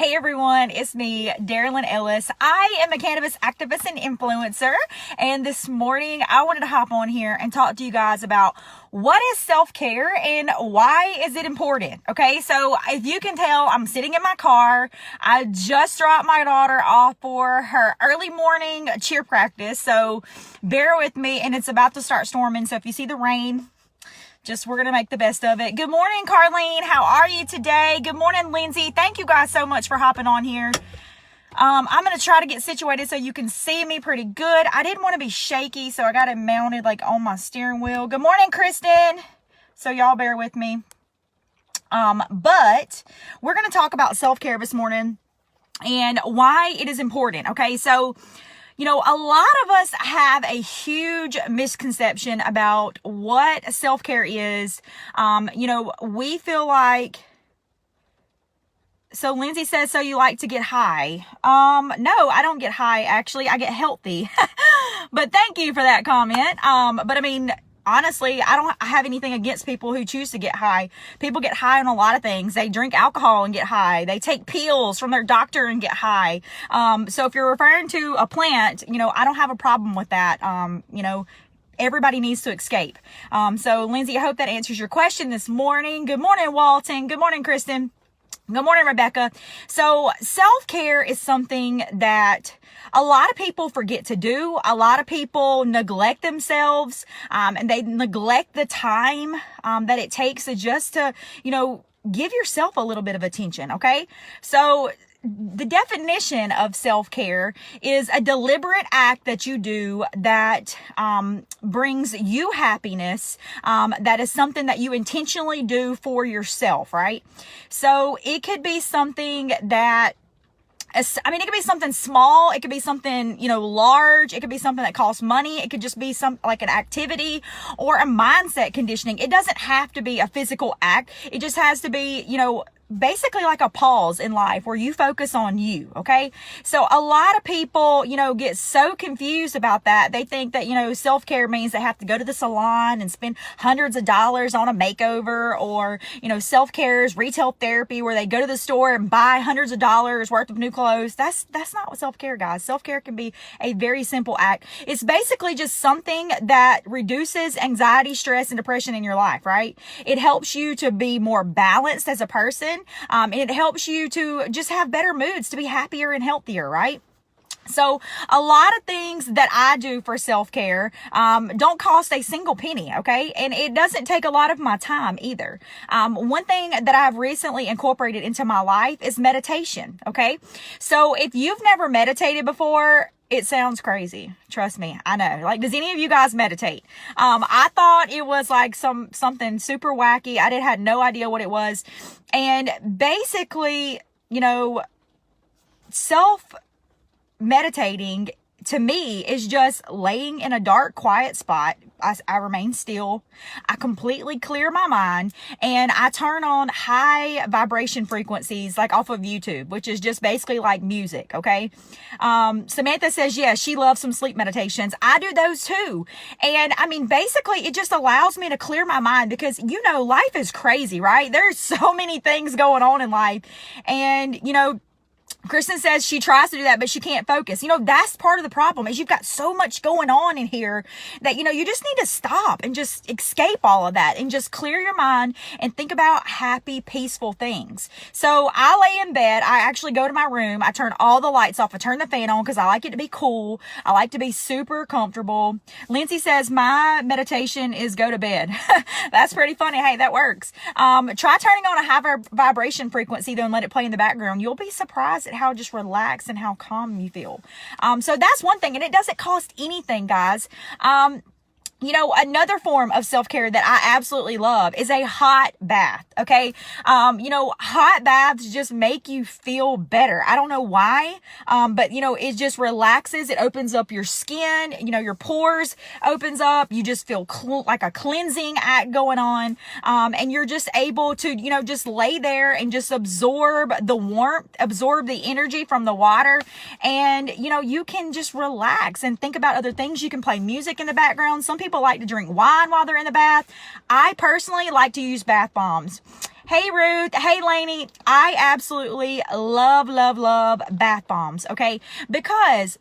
Hey everyone, it's me, Darilyn Ellis. I am a cannabis activist and influencer, and this morning I wanted to hop on here and talk to you guys about what is self-care and why is it important. Okay, so if you can tell, I'm sitting in my car. I just dropped my daughter off for her early morning cheer practice, so bear with me, and it's about to start storming, so if you see the rain, we're going to make the best of it. Good morning, Carlene. How are you today? Good morning, Lindsay. Thank you guys so much for hopping on here. I'm going to try to get situated so you can see me pretty good. I didn't want to be shaky, so I got it mounted like on my steering wheel. Good morning, Kristen. So y'all bear with me. But we're going to talk about self-care this morning and why it is important. Okay, so a lot of us have a huge misconception about what self-care is. We feel like, so Lindsay says, so you like to get high. No, I don't get high. Actually, I get healthy, but thank you for that comment. But I mean, honestly, I don't have anything against people who choose to get high. People get high on a lot of things. They drink alcohol and get high. They take pills from their doctor and get high. So if you're referring to a plant, I don't have a problem with that. Everybody needs to escape. So Lindsay, I hope that answers your question this morning. Good morning, Walton. Good morning, Kristen. Good morning, Rebecca. So self-care is something that a lot of people forget to do. A lot of people neglect themselves, and they neglect the time that it takes to give yourself a little bit of attention. Okay. So the definition of self-care is a deliberate act that you do that brings you happiness, that is something that you intentionally do for yourself, right? So it could be something that it could be something small. It could be something, large. It could be something that costs money. It could just be like an activity or a mindset conditioning. It doesn't have to be a physical act. It just has to be, basically like a pause in life where you focus on you. Okay. So a lot of people, get so confused about that. They think that, self-care means they have to go to the salon and spend hundreds of dollars on a makeover, or, self-care is retail therapy where they go to the store and buy hundreds of dollars worth of new clothes. That's not what self-care, guys. Self-care can be a very simple act. It's basically just something that reduces anxiety, stress, and depression in your life, right? It helps you to be more balanced as a person. It helps you to just have better moods, to be happier and healthier, right? So a lot of things that I do for self-care don't cost a single penny, okay? And it doesn't take a lot of my time either. One thing that I've recently incorporated into my life is meditation, okay? So if you've never meditated before, it sounds crazy. Trust me. I know. Like, does any of you guys meditate? I thought it was like something super wacky. I had no idea what it was. And basically, meditating to me is just laying in a dark, quiet spot. I remain still. I completely clear my mind, and I turn on high vibration frequencies, like off of YouTube, which is just basically like music. Okay. Samantha says, yeah, she loves some sleep meditations. I do those too. And basically it just allows me to clear my mind because, life is crazy, right? There's so many things going on in life, and, Kristen says she tries to do that, but she can't focus. That's part of the problem is you've got so much going on in here that, you just need to stop and just escape all of that and just clear your mind and think about happy, peaceful things. So I lay in bed. I actually go to my room. I turn all the lights off. I turn the fan on because I like it to be cool. I like to be super comfortable. Lindsay says my meditation is go to bed. That's pretty funny. Hey, that works. Try turning on a high vibration frequency though and let it play in the background. You'll be surprised at how just relaxed and how calm you feel. So that's one thing, and it doesn't cost anything, guys. Another form of self-care that I absolutely love is a hot bath. Okay. Hot baths just make you feel better. I don't know why. But it just relaxes. It opens up your skin, your pores opens up. You just feel like a cleansing act going on. And you're just able to, just lay there and just absorb the warmth, absorb the energy from the water. And, you can just relax and think about other things. You can play music in the background. Some people like to drink wine while they're in the bath. I personally like to use bath bombs. Hey, Ruth. Hey, Lainey. I absolutely love, love, love bath bombs. Okay. Because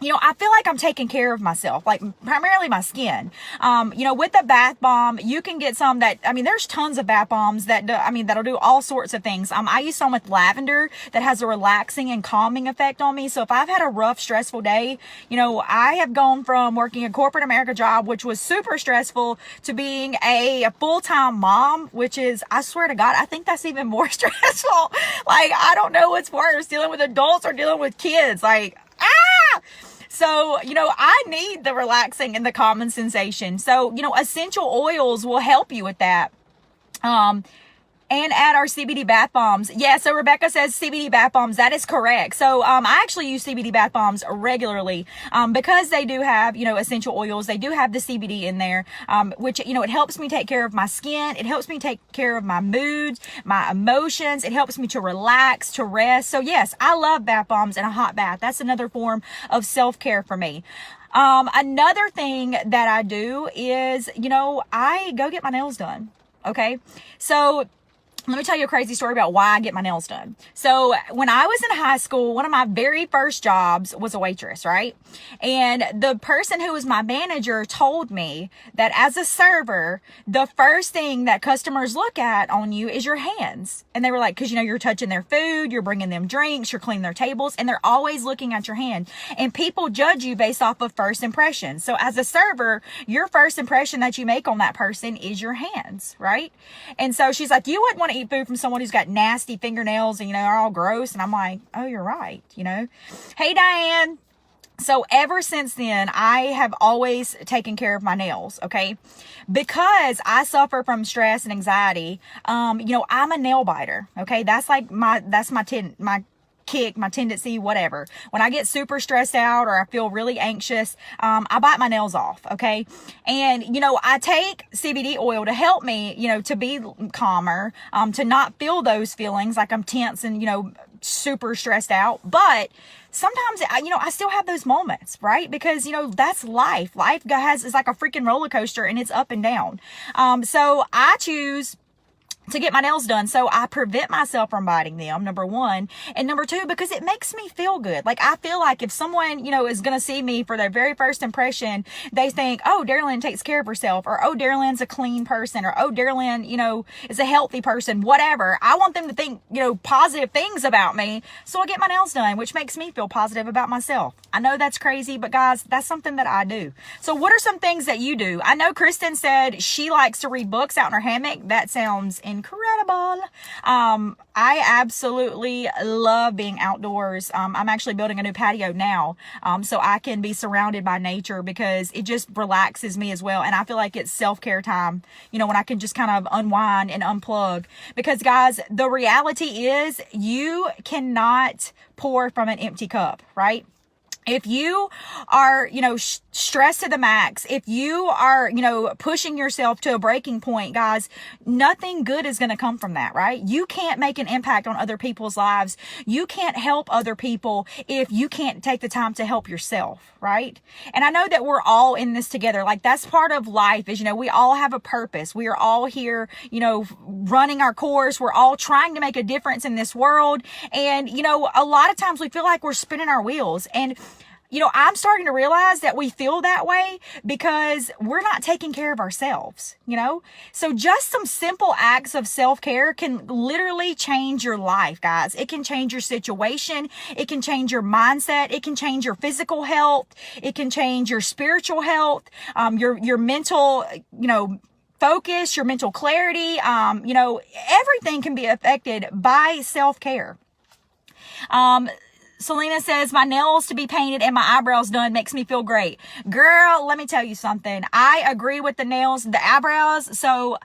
I feel like I'm taking care of myself, like primarily my skin. With the bath bomb, you can get some there's tons of bath bombs that'll do all sorts of things. I use some with lavender that has a relaxing and calming effect on me. So if I've had a rough, stressful day, I have gone from working a corporate America job, which was super stressful, to being a full-time mom, which is, I swear to God, I think that's even more stressful. Like, I don't know what's worse, dealing with adults or dealing with kids. Like, So, I need the relaxing and the calming sensation. So, essential oils will help you with that. And add our CBD bath bombs. Yeah, so Rebecca says CBD bath bombs. That is correct. So I actually use CBD bath bombs regularly because they do have, essential oils. They do have the CBD in there, which, it helps me take care of my skin. It helps me take care of my moods, my emotions. It helps me to relax, to rest. So yes, I love bath bombs and a hot bath. That's another form of self-care for me. Another thing that I do is, I go get my nails done. Okay. So let me tell you a crazy story about why I get my nails done. So when I was in high school, one of my very first jobs was a waitress, right? And the person who was my manager told me that as a server, the first thing that customers look at on you is your hands. And they were like, because you're touching their food, you're bringing them drinks, you're cleaning their tables, and they're always looking at your hand. And people judge you based off of first impressions. So as a server, your first impression that you make on that person is your hands, right? And so she's like, you wouldn't want to eat food from someone who's got nasty fingernails and are all gross. And I'm like, oh, you're right. Hey, Diane. So ever since then, I have always taken care of my nails. Okay. Because I suffer from stress and anxiety. I'm a nail biter. Okay. That's like my kick, my tendency, whatever. When I get super stressed out or I feel really anxious, I bite my nails off. Okay. And, I take CBD oil to help me, to be calmer, to not feel those feelings like I'm tense and, super stressed out. But sometimes, I still have those moments, right? Because, that's life. Life is like a freaking roller coaster and it's up and down. So I choose to get my nails done. So I prevent myself from biting them, number one. And number two, because it makes me feel good. Like, I feel like if someone, is going to see me for their very first impression, they think, oh, Darylyn takes care of herself, or, oh, Darylyn's a clean person, or, oh, Darylyn, is a healthy person, whatever. I want them to think, positive things about me. So I get my nails done, which makes me feel positive about myself. I know that's crazy, but guys, that's something that I do. So what are some things that you do? I know Kristen said she likes to read books out in her hammock. That sounds incredible. I absolutely love being outdoors. I'm actually building a new patio now, so I can be surrounded by nature because it just relaxes me as well. And I feel like it's self-care time, when I can just kind of unwind and unplug. Because guys, the reality is you cannot pour from an empty cup, right? If you are, stressed to the max, if you are, pushing yourself to a breaking point, guys, nothing good is going to come from that, right? You can't make an impact on other people's lives. You can't help other people if you can't take the time to help yourself, right? And I know that we're all in this together. Like, that's part of life is, we all have a purpose. We are all here, running our course. We're all trying to make a difference in this world. And, a lot of times we feel like we're spinning our wheels. And I'm starting to realize that we feel that way because we're not taking care of ourselves, So just some simple acts of self-care can literally change your life, guys. It can change your situation. It can change your mindset. It can change your physical health. It can change your spiritual health, your mental, focus, your mental clarity. Everything can be affected by self-care. Selena says, my nails to be painted and my eyebrows done makes me feel great. Girl, let me tell you something. I agree with the nails, the eyebrows. So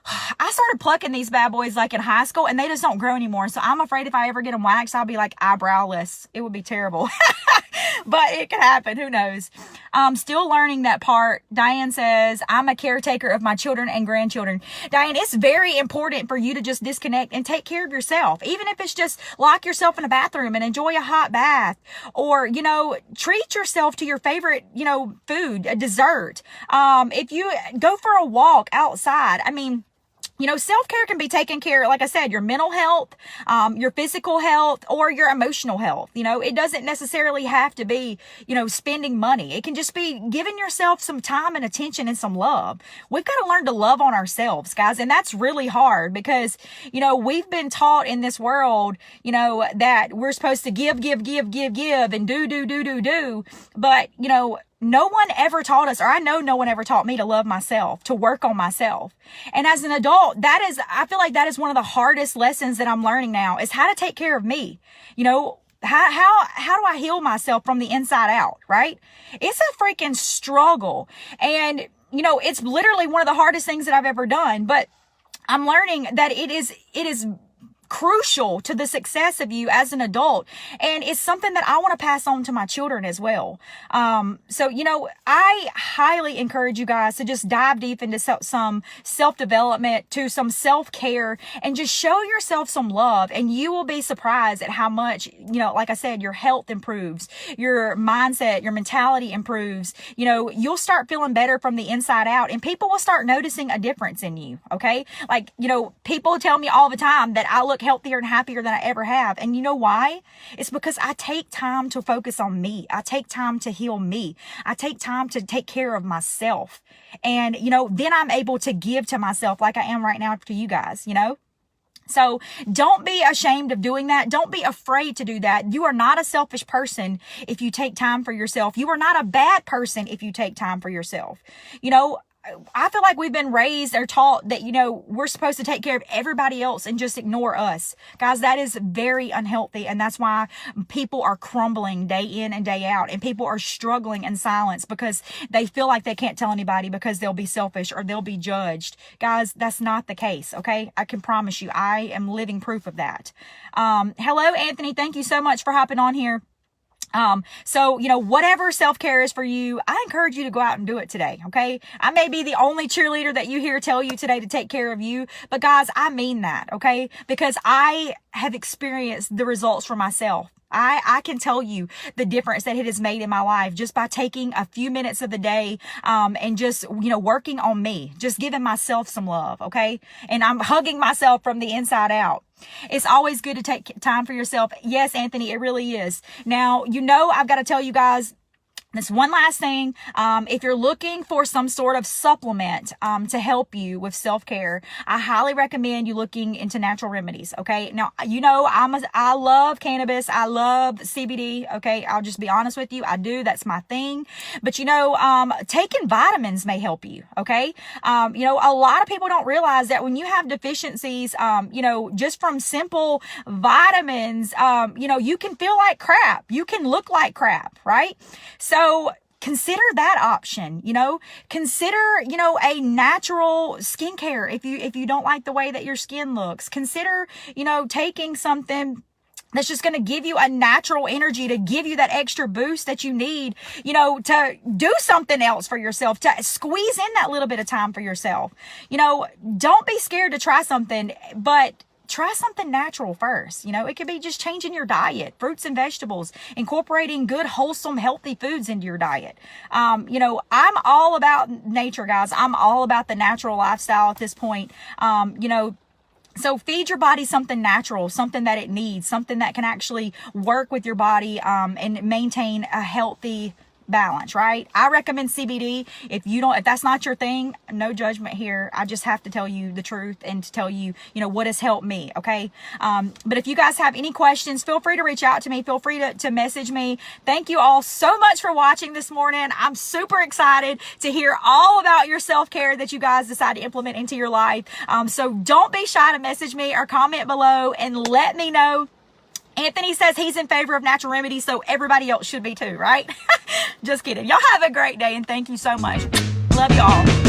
I started plucking these bad boys like in high school and they just don't grow anymore. So I'm afraid if I ever get them waxed, I'll be like eyebrowless. It would be terrible, but it could happen. Who knows? Still learning that part. Diane says, I'm a caretaker of my children and grandchildren. Diane, it's very important for you to just disconnect and take care of yourself. Even if it's just lock yourself in a bathroom and enjoy a hot bath, or, treat yourself to your favorite, food, a dessert. If you go for a walk outside, You know, self-care can be taken care of, like I said, your mental health, your physical health, or your emotional health. You know, it doesn't necessarily have to be, you know, spending money. It can just be giving yourself some time and attention and some love. We've got to learn to love on ourselves, guys. And that's really hard because, you know, we've been taught in this world, you know, that we're supposed to give, and do. But, you know, no one ever taught us, or I know no one ever taught me to love myself, to work on myself. And as an adult, I feel like that is one of the hardest lessons that I'm learning now, is how to take care of me. You know, how do I heal myself from the inside out, right? It's a freaking struggle. And, you know, it's literally one of the hardest things that I've ever done, but I'm learning that it is crucial to the success of you as an adult. And it's something that I want to pass on to my children as well. So, you know, I highly encourage you guys to just dive deep into some self-development, to some self-care, and just show yourself some love. And you will be surprised at how much, you know, like I said, your health improves, your mindset, your mentality improves. You know, you'll start feeling better from the inside out, and people will start noticing a difference in you. Okay. Like, you know, people tell me all the time that I look healthier and happier than I ever have. And you know why? It's because I take time to focus on me. I take time to heal me. I take time to take care of myself. And, you know, then I'm able to give to myself like I am right now to you guys, you know? So don't be ashamed of doing that. Don't be afraid to do that. You are not a selfish person if you take time for yourself. You are not a bad person if you take time for yourself. You know, I feel like we've been raised or taught that, you know, we're supposed to take care of everybody else and just ignore us. Guys, that is very unhealthy. And that's why people are crumbling day in and day out. And people are struggling in silence because they feel like they can't tell anybody because they'll be selfish or they'll be judged. Guys, that's not the case. Okay. I can promise you, I am living proof of that. Hello, Anthony. Thank you so much for hopping on here. So, you know, whatever self-care is for you, I encourage you to go out and do it today. Okay. I may be the only cheerleader that you hear tell you today to take care of you, but guys, I mean that. Okay. Because I have experienced the results for myself. I can tell you the difference that it has made in my life just by taking a few minutes of the day, and just, you know, working on me, just giving myself some love. Okay. And I'm hugging myself from the inside out. It's always good to take time for yourself. Yes, Anthony, it really is. Now, you know, I've got to tell you guys, this one last thing, if you're looking for some sort of supplement to help you with self-care, I highly recommend you looking into natural remedies. Okay. Now, you know, I love cannabis. I love CBD. Okay. I'll just be honest with you. I do. That's my thing. But you know, taking vitamins may help you. Okay. You know, a lot of people don't realize that when you have deficiencies, you know, just from simple vitamins, you know, you can feel like crap. You can look like crap, right? So consider that option, you know, consider, you know, a natural skincare. If you don't like the way that your skin looks, consider, you know, taking something that's just going to give you a natural energy, to give you that extra boost that you need, you know, to do something else for yourself, to squeeze in that little bit of time for yourself. You know, don't be scared to try something, but try something natural first. You know, it could be just changing your diet, fruits and vegetables, incorporating good, wholesome, healthy foods into your diet. You know, I'm all about nature, guys. I'm all about the natural lifestyle at this point. You know, so feed your body something natural, something that it needs, something that can actually work with your body, and maintain a healthy balance, right? I recommend CBD. If that's not your thing, no judgment here. I just have to tell you the truth and to tell you, you know, what has helped me. Okay. But if you guys have any questions, feel free to reach out to me. Feel free to message me. Thank you all so much for watching this morning. I'm super excited to hear all about your self-care that you guys decide to implement into your life. So don't be shy to message me or comment below and let me know. Anthony says he's in favor of natural remedies, so everybody else should be too, right? Just kidding. Y'all have a great day, and thank you so much. Love you all.